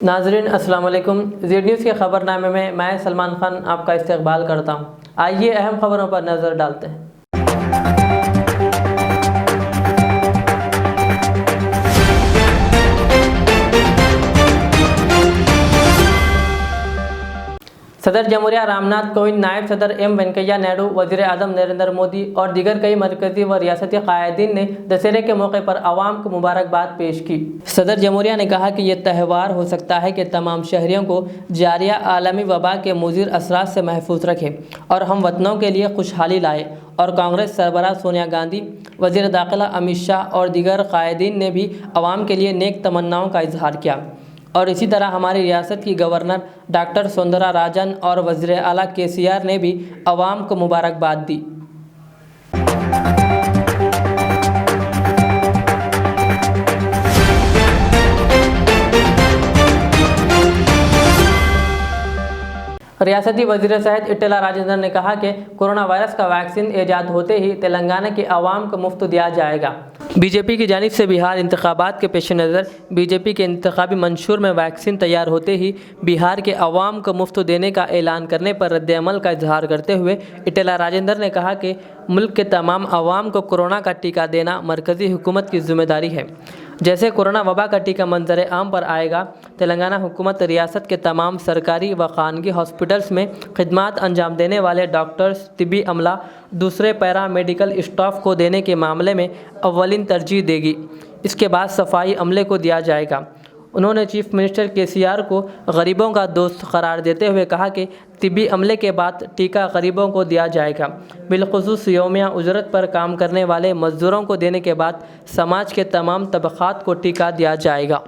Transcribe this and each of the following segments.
नाज़रीन अस्सलाम वालेकुम। ज़ेड न्यूज़ के ख़बरनामे में मैं सलमान खान आपका इस्तकबाल करता हूँ। आइए अहम खबरों पर नज़र डालते हैं। सदर जमहूरिया रामनाथ कोविंद, नायब सदर एम वेंकैया नायडू, वज़ीर आज़म नरेंद्र मोदी और दीगर कई मरकज़ी व रियासती क़ायदीन ने दशहरे के मौके पर आवाम को मुबारकबाद पेश की। सदर जमहूरिया ने कहा कि ये त्यौहार हो सकता है कि तमाम शहरियों को जारिया आलमी वबा के मुज़िर असरात से महफूज रखे और हम वतनों के लिए खुशहाली लाए। और कांग्रेस सरबराह सोनिया गांधी, वज़ीर दाखिला अमित शाह और दीगर क़ायदीन ने भी आवाम के लिए नेक तमन्नाओं का इजहार किया। और इसी तरह हमारी रियासत की गवर्नर डॉक्टर सोंदरा राजन और वज़ीर आला KCR ने भी आवाम को मुबारकबाद दी। रियासती वज़ीर सेहत इटेला राजेंद्र ने कहा कि कोरोना वायरस का वैक्सीन ईजाद होते ही तेलंगाना के आवाम को मुफ्त दिया जाएगा। बीजेपी की जानिब से बिहार इंतखाबात के पेश नज़र बीजेपी के इंतखाबी मंशूर में वैक्सीन तैयार होते ही बिहार के अवाम को मुफ्त देने का ऐलान करने पर रद्द-ए-अमल का इजहार करते हुए इटेला राजेंद्र ने कहा कि मुल्क के तमाम अवाम को कोरोना का टीका देना मरकज़ी हुकूमत की जिम्मेदारी है। जैसे कोरोना वबा का टीका मंजर आम पर आएगा, तेलंगाना हुकूमत रियासत के तमाम सरकारी व खानगी हॉस्पिटल्स में खिदमात अंजाम देने वाले डॉक्टर्स, तिबी अमला, दूसरे पैरा मेडिकल स्टाफ को देने के मामले में अव्वलीन तरजीह देगी। इसके बाद सफाई अमले को दिया जाएगा। उन्होंने चीफ मिनिस्टर KCR को गरीबों का दोस्त करार देते हुए कहा कि तिबी अमले के बाद टीका गरीबों को दिया जाएगा। बिलखुसूस यौमिया उजरत पर काम करने वाले मजदूरों को देने के बाद समाज के तमाम तबक़ात को टीका दिया जाएगा।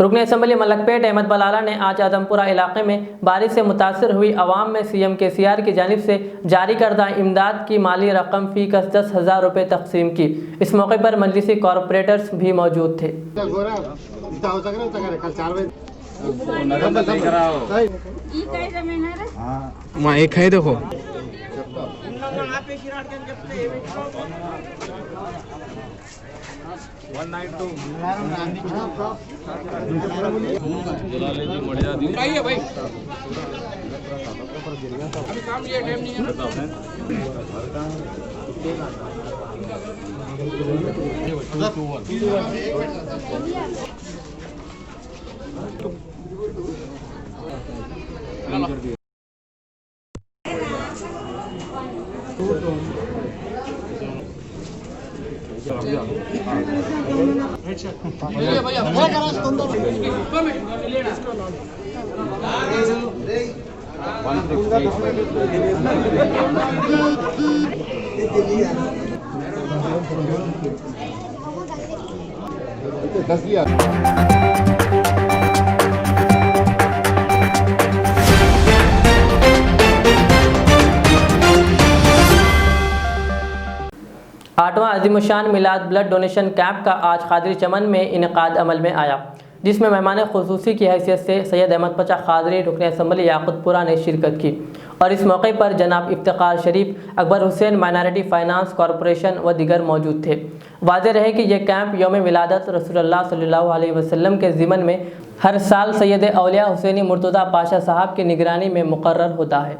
रुकन असम्बली मलकपेट अहमद बलाला ने आज आदमपुरा इलाके में बारिश से मुतासर हुई आवाम में CM KCR की जानिब से जारी करदा इमदाद की माली रकम फ़ी कस 10,000 रुपये तकसीम की। इस मौके पर मजलिसी कॉरपोरेटर्स भी मौजूद थे। एक है देखो भाई अभी काम लिए टाइम नहीं है। आठवां अज़ीमुशान मिलाद ब्लड डोनेशन कैंप का आज कादरी चमन में इनेकाद अमल में आया, जिसमें मेहमान खुसूसी की हैसियत से सैयद अहमद पचा कादरी रुकन असम्बली याकूतपुरा ने शिरकत की। और इस मौके पर जनाब Iftikhar Sharif, Akbar Hussain minority finance corporation व दीगर मौजूद थे। वाज़ेह रहे कि यह कैंप यौम विलादत रसूलुल्लाह सल्लल्लाहु अलैहि वसल्लम के ज़िमन में हर साल सैयद औलिया हुसैनी मुर्तज़ा पाशा साहब की निगरानी में मुकर्रर होता है।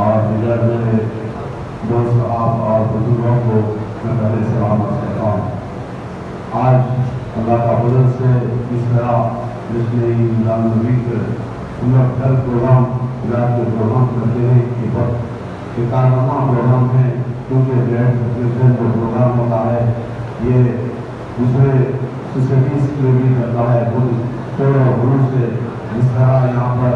और इधर मेरे दोस्त आप और बुजुर्गों को मैं पहले सलाम करता हूँ। आज अल्लाह का फजल से इस तरह जिसने नबी हम लोग कल प्रोग्राम रात के प्रोग्राम करते हैं कि बहुत कारनामा प्रोग्राम है, क्योंकि ब्लड सर्कुलेशन जो प्रोग्राम होता है ये दूसरे सोसाइटीज के लिए भी करता है। थोड़ा गुरु से जिस तरह यहाँ पर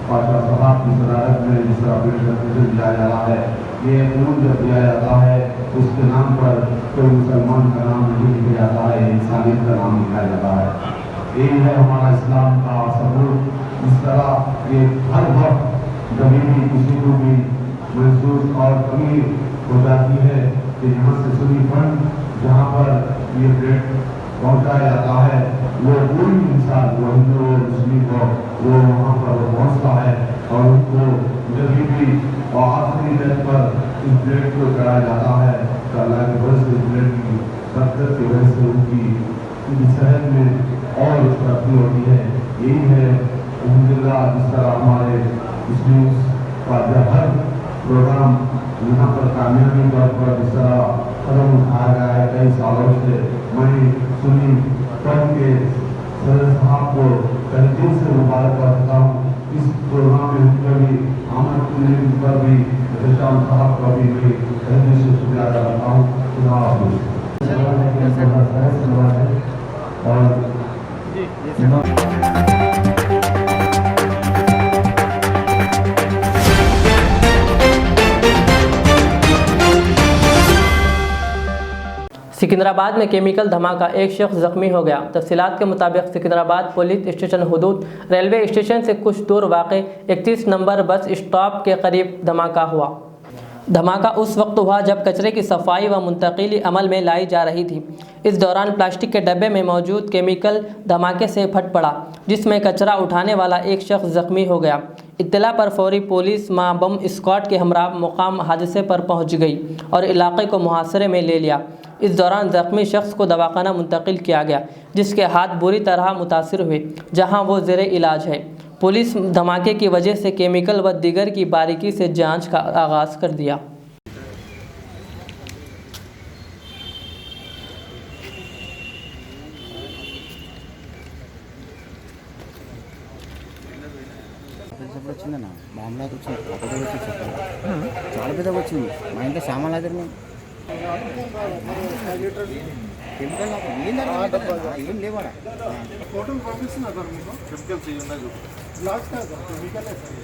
पाशा साहब की सदारत में जिस तरह ब्लड सर्कुलेशन दिया जा रहा है, ये खून जब दिया जाता है उसके नाम पर कोई मुसलमान का नाम नहीं लिखा जाता है, इंसानियत का नाम लिखा जाता है। यही है हमारा इस्लाम का सबूत इस तरह ये हर वक्त जब भी किसी को भी महसूस और कमी हो जाती है कि यहाँ से सभी फंड जहाँ पर ये ब्लड पहुँचाया जाता है वो कोई इंसान वो हिंदू हो मुस्लिम हो वो वहाँ पर पहुँचता है और उनको जब भी और आखिरी दिन पर इस ब्लड को कराया जाता है तो अल्लाह की वजह से ब्लड की बरकत की वजह से उनकी सेहत में और तरक्की होती है। यही है अल्हम्दुलिल्लाह जिस तरह हमारे मुस्लिम का जब हर प्रोग्राम यहाँ पर कामयाबी तौर पर जिस तरह कदम उठाया गया है कई सालों से, मैं सुन्नी कौम के सदर साहब को तहे दिल से मुबारकबाद देता हूँ। इस प्रोग्राम में उनका भी आमद करने पर भी शाम साहब का भी मैं तहे दिल से शुक्रिया अदा करता हूँ। खुदा हाफिज़। सिकंदराबाद में केमिकल धमाका, एक शख्स जख्मी हो गया। तफसीलात के मुताबिक सिकंदराबाद पुलिस स्टेशन हुदूद रेलवे स्टेशन से कुछ दूर वाक़े 31 नंबर बस स्टॉप के करीब धमाका हुआ। धमाका उस वक्त हुआ जब कचरे की सफाई व मुंतकिली अमल में लाई जा रही थी। इस दौरान प्लास्टिक के डब्बे में मौजूद केमिकल धमाके से फट पड़ा, जिसमें कचरा उठाने वाला एक शख्स जख्मी हो गया। इत्तला पर फौरी पुलिस मां बम स्क्वाड के हमरा मुकाम हादसे पर पहुंच गई और इलाके को मुहासरे में ले लिया। इस दौरान जख्मी शख्स को दवाखाना मुंतकिल किया गया, जिसके हाथ बुरी तरह मुतासिर हुए, जहां वो ज़ेरे इलाज है। पुलिस धमाके की वजह से केमिकल व दीगर की बारीकी से जांच का आगाज़ कर दिया। వచ్చిందన్న మామూలుగా వచ్చింది ఒకటే వచ్చి చెప్పాలి చాలా పెద్దగా వచ్చింది మా ఇంట్లో సామాన్లు దగ్గర ఏం లేవాడా ఫోటోలు పంపిస్తున్నా సార్ మీకు కెమికల్స్ ఇవి ఉన్నాయి గ్లాస్ కాదు సార్ కెమికలే సార్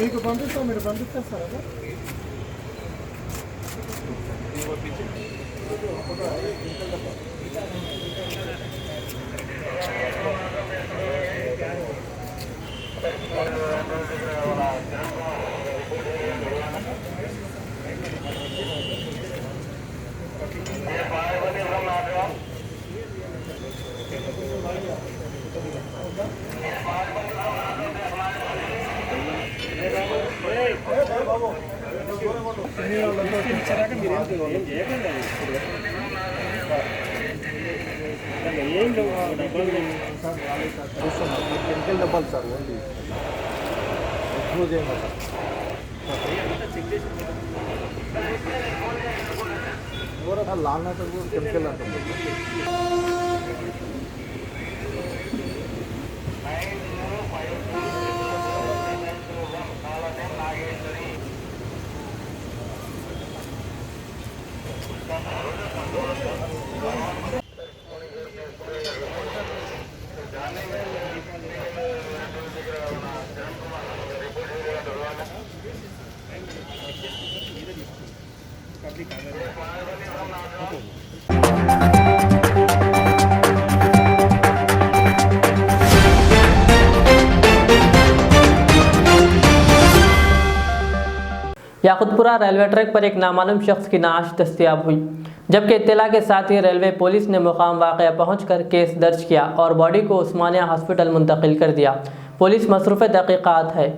మీకు పంపిస్తాం మీరు పంపిస్తారు సార్ కెమికల్ డబ్బాలు సార్ ఓన్లీ ఎక్కువ సార్ లాల్ నాటర్ కూడా కెమికల్ అంటుంది याकुतपुरा रेलवे ट्रैक पर एक नामालूम शख्स की नाश दस्तयाब हुई, जबकि इत्तला के साथ ही रेलवे पुलिस ने मुकाम वाक़या पहुंचकर केस दर्ज किया और बॉडी को उस्मानिया हॉस्पिटल मुंतकिल कर दिया। पुलिस मसरूफ़ तहक़ीक़ात है।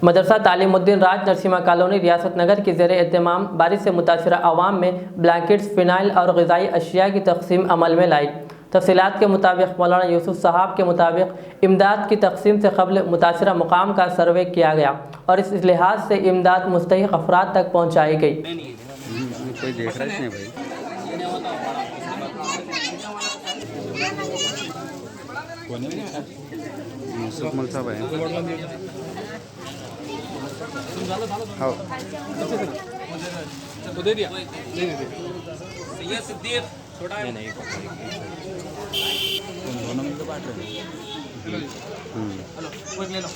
मदरसा तालीमुद्दीन राज नरसिम्हा कॉलोनी रियासत नगर के ज़ेरे एहतमाम बारिश से मुतासरा आवाम में ब्लैंकेट्स, फिनाइल और ग़िज़ाई अशिया की तकसीम अमल में लाई। तफसीलात के मुताबिक मौलाना यूसुफ साहब के मुताबिक इमदाद की तकसीम से क़ब्ल मुतासरा मुकाम का सर्वे किया गया और इस लिहाज से इमदाद मुस्तहिक़ अफराद तक पहुँचाई गई। कोई देख रहा है भाई यूसुफ मल साहब है। दे दिया सैयद सिद्दीक छोटा है नहीं दोनों मिलकर बांट रहे हैं। हेलो कोई ले लो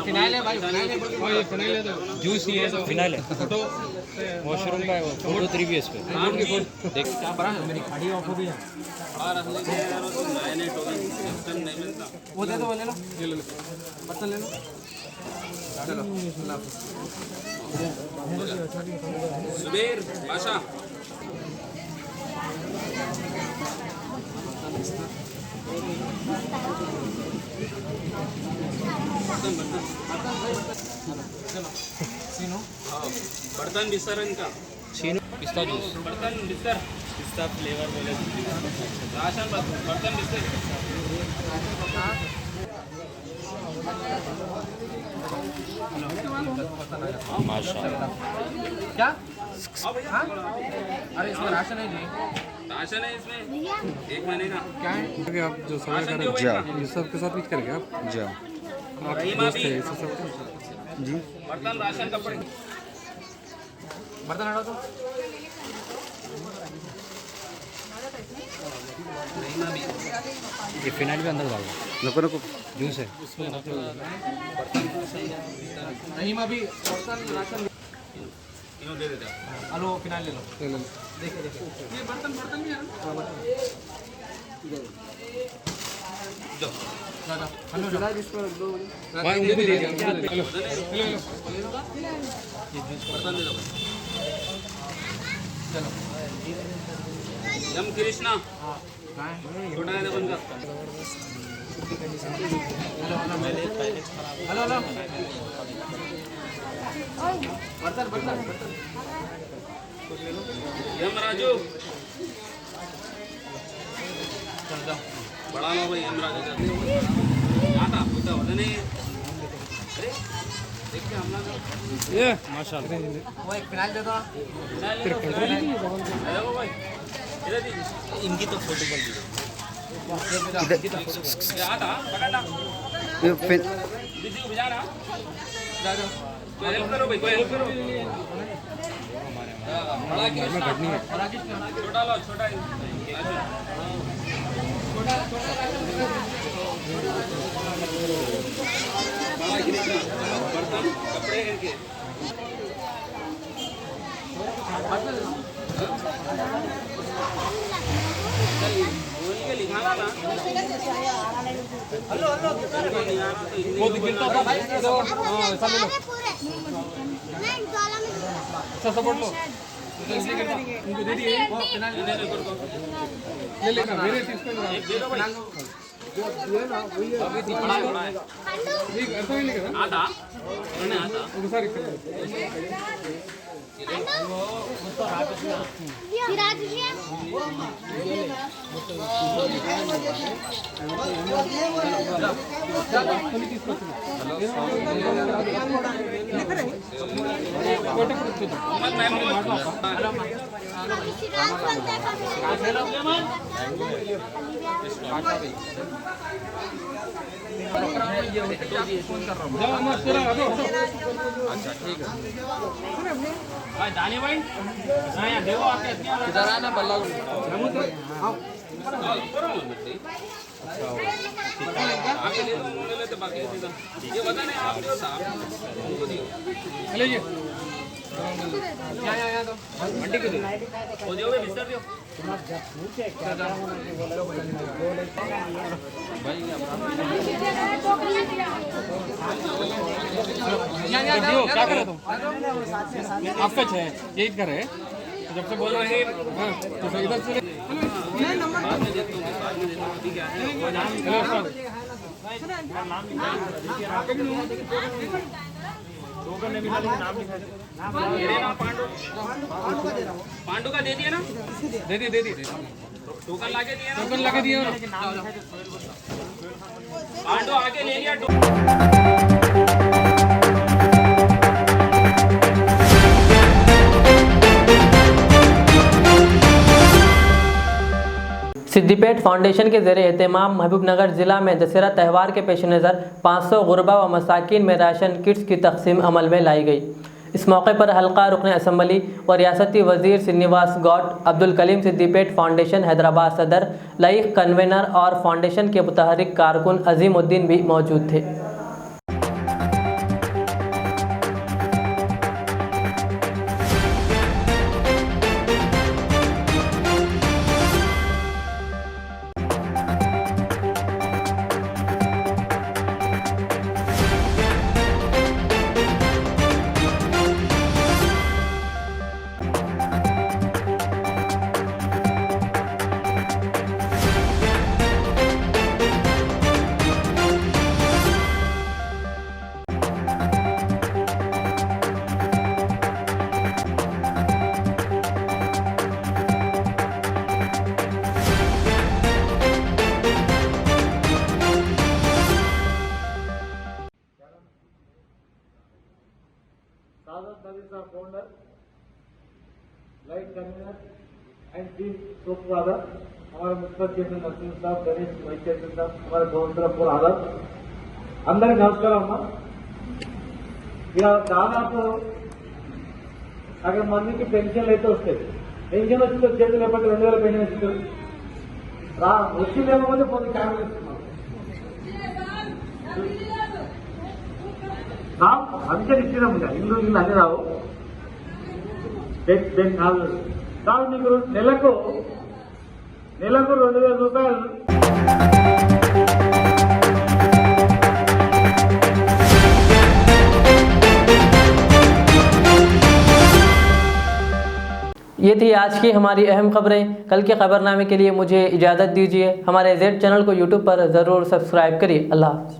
फिनाइल है भाई, फिनाइल है, ओए फिनाइल है, तो जूस ही है, फिनाइल है, फोटो वॉशरूम का है वो, फोटो 3BS पे देख क्या बड़ा है। मेरी गाड़ी ऑफ हो गई है, बड़ा रख लेते हैं यार, तो नया नया टोकन सिस्टम नहीं मिलता। वो दे दो, वो ले लो, ये ले लो, बर्तन ले लो, चलो सुबेर बादशाह बर्तन बिस्तर इनका छीनो पिस्ता जूस, बर्तन बिस्तर पिस्ता फ्लेवर बोले राशन बर्तन बिस्तर माशाल्लाह। क्या अरे इसमें राशन है जी, राशन है इसमें 1 महीने का। क्या है आप जो सवाल कर रहे हैं ये सब के साथ बीच करेंगे आप जाओ आप दोस्त है सब जी। बर्तन राशन कपड़े बर्तन हटाओ तो ये फिनाइल भी अंदर डाल दो, नको जूस है नहीं अभी बर्तन राशन इनो दे देते हैं। हेलो फिनाइल ले लो, देखिए देखिए ये बर्तन भी है ना, जो दादा हेलो फिनाइल इस पर रख दो भाई, उनको भी दे दिया। हेलो हेलो ये जूस बर्तन ले लो चलो। यम कृष्णा छोटा है बन का हेलो हेलो बर्तन यम राजू चल जाओ बड़ा लो भाई, यम राजू आता होता होता नहीं। अरे देखिए हम ये माशाल्लाह वो एक फिनाइल दे दो, हेलो भाई इनकी तो फोटो बन दी आता पकड़ना दीदी को भिजाना, कोई हेल्प करो भाई, कोई हेल्प करो। बड़ा छोटा लो, छोटा बर्तन कपड़े इनके लिखाना ना हेलो वो गिरता था भाई, सब ले लो अच्छा सपोर्ट लो उनको दे दिए ले लेना मेरे चीज पे दे दो भाई, ये ना वही है अभी बड़ा है ठीक अर्थ ही नहीं कर आता मैंने आता वो सारी सिराज अच्छा ठीक है भाई दानी भाई यहाँ देखो आके किधर आना बल्ला आगे ले लेते बाकी ये बता नहीं आप ले ये यहाँ तो मंडी को दो हो जाओ बिस्तर दियो भाई क्या कर रहे तुम आपका है यही घर है जब से बोल रहे हैं तो इधर से पांडु का दे दिया ना, दे दिए टोकन लाके दिया पांडु आगे ले लिया। सिद्दीपेट फाउंडेशन के ज़रिए एहतमाम महबूबनगर ज़िला में दशहरा त्यौहार के पेश नज़र 500 गुरबा व मसाकिन में राशन किट्स की तकसीम अमल में लाई गई। इस मौके पर हल्का रुकन असम्बली और रियासती वज़ीर श्रीनिवास गौड, अब्दुल कलीम सिद्दीपेट फाउंडेशन हैदराबाद सदर, लाइक कन्वेनर और फाउंडेशन के मुतहरिक कारकुन अजीमुद्दीन भी मौजूद थे। सादत नबी साहब founder, like convener and chief supervisor, हमारे मुख्य चेयरमैन नसीम साहब, गणेश वाइस चेयरमैन साहब, हमारे గౌన్సిలర్ ఆదర్ అందరికీ నమస్కారం అమ్మా. ఇక దాదాపు సగం మందికి పెన్షన్లు అయితే వస్తాయి. పెన్షన్ వచ్చిందో చేతులు లేకపోతే 2000 పెన్షన్ ఇస్తుంది. వచ్చి లేకపోతే కొన్ని క్యాన్సిల్ ఇస్తున్నాం. అందుకే ఇచ్చినాము. ఇల్లు అన్ని రావు కాదు. మీకు నెలకు 2000 రూపాయలు. ये थी आज की हमारी अहम खबरें। कल के खबरनामे के लिए मुझे इजाज़त दीजिए। हमारे जेड चैनल को यूट्यूब पर ज़रूर सब्सक्राइब करिए। अल्लाह हाफ़िज़।